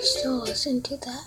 Still listen to that.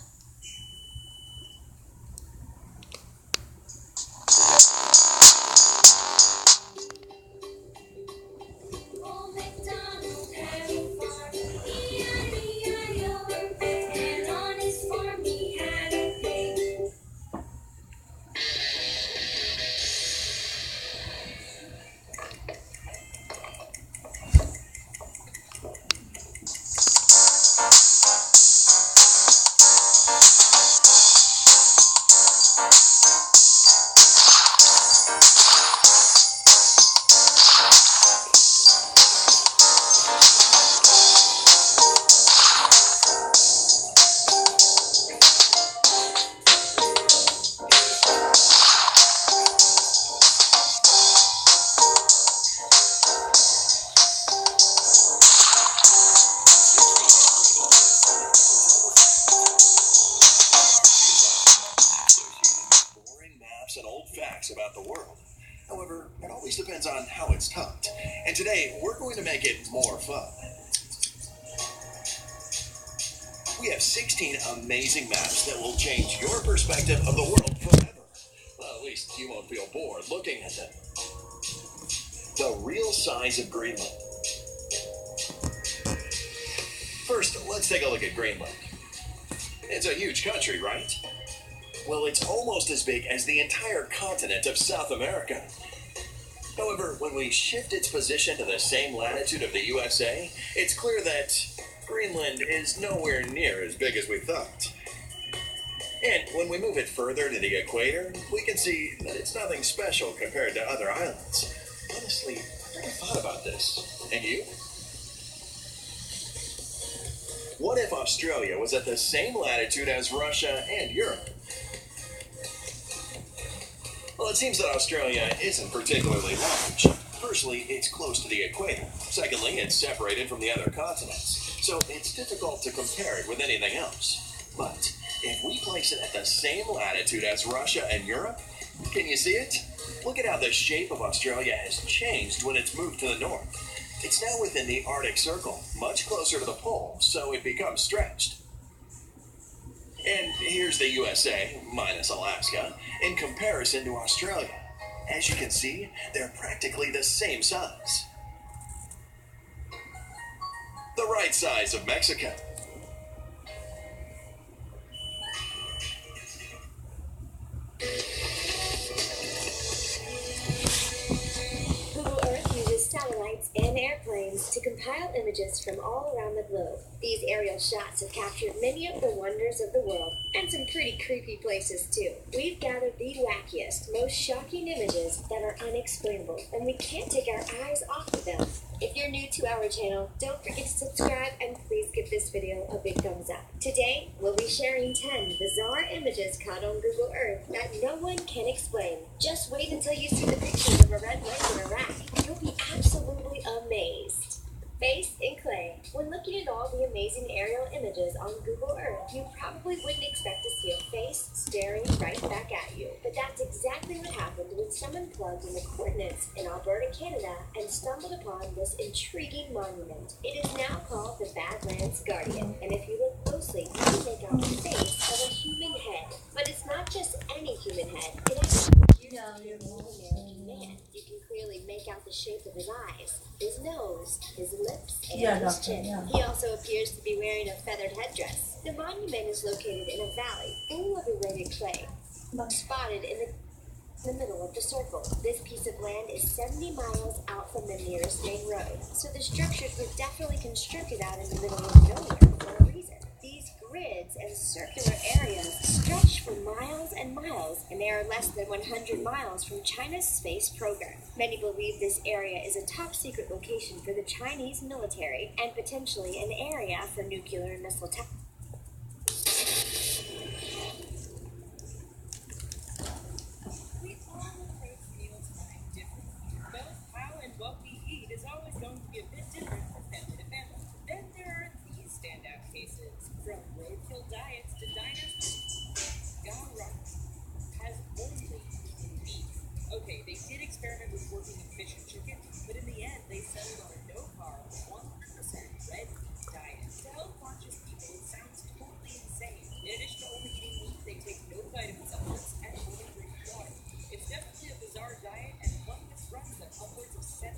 About the world. However, it always depends on how it's taught. And today, we're going to make it more fun. We have 16 amazing maps that will change your perspective of the world forever. Well, at least you won't feel bored looking at them. The real size of Greenland. First, let's take a look at Greenland. It's a huge country, right? Well, it's almost as big as the entire continent of South America. However, when we shift its position to the same latitude of the USA, it's clear that Greenland is nowhere near as big as we thought. And when we move it further to the equator, we can see that it's nothing special compared to other islands. Honestly, I've never thought about this. And you? What if Australia was at the same latitude as Russia and Europe? Well, it seems that Australia isn't particularly large. Firstly, it's close to the equator. Secondly, it's separated from the other continents. So it's difficult to compare it with anything else. But if we place it at the same latitude as Russia and Europe, can you see it? Look at how the shape of Australia has changed when it's moved to the north. It's now within the Arctic Circle, much closer to the pole, so it becomes stretched. And here's the USA, minus Alaska, in comparison to Australia. As you can see, they're practically the same size. The right size of Mexico. Google Earth uses satellites and airplanes to compile images from all around the globe. These aerial shots have captured many of the wonders of the world, and some pretty creepy places too. We've gathered the wackiest, most shocking images that are unexplainable, and we can't take our eyes off of them. If you're new to our channel, don't forget to subscribe and please give this video a big thumbs up. Today, we'll be sharing 10 bizarre images caught on Google Earth that no one can explain. Just wait until you see the pictures of a red lake in Iraq. You'll be absolutely amazed. Face and clay. When looking at all the amazing aerial images on Google Earth, you probably wouldn't expect to see a face staring right back at you. But that's exactly what happened when someone plugged in the coordinates in Alberta, Canada, and stumbled upon this intriguing monument. It is now called the Badlands Guardian, and if you look closely, you can make out the face of a human head. But it's not just any human head. It actually is an American man. You can clearly make out the shape of his eyes, his nose, his lips, and his chin. He also appears to be wearing a feathered headdress. The monument is located in a valley full of eroded clay, spotted in the middle of the circle. This piece of land is 70 miles out from the nearest main road, so the structures were definitely constructed out in the middle of nowhere for a reason. These grids and circular areas stretch for miles and miles missiles, and they are less than 100 miles from China's space program. Many believe this area is a top-secret location for the Chinese military and potentially an area for nuclear and missile testing. We all approach mealtime differently. Both how and what we eat is always going to be a bit different from family to family. Then there are these standout cases, from roadkill diets to diners. Gone Rock has only eaten beef. Okay, they did experiment with working in fish and chicken, but in the end, they settled on a no-carb, 100% red meat diet. To health-conscious people, it sounds totally insane. In addition to only eating meat, they take no vitamin supplements and only drink water. It's definitely a bizarre diet, and one which runs them upwards of $7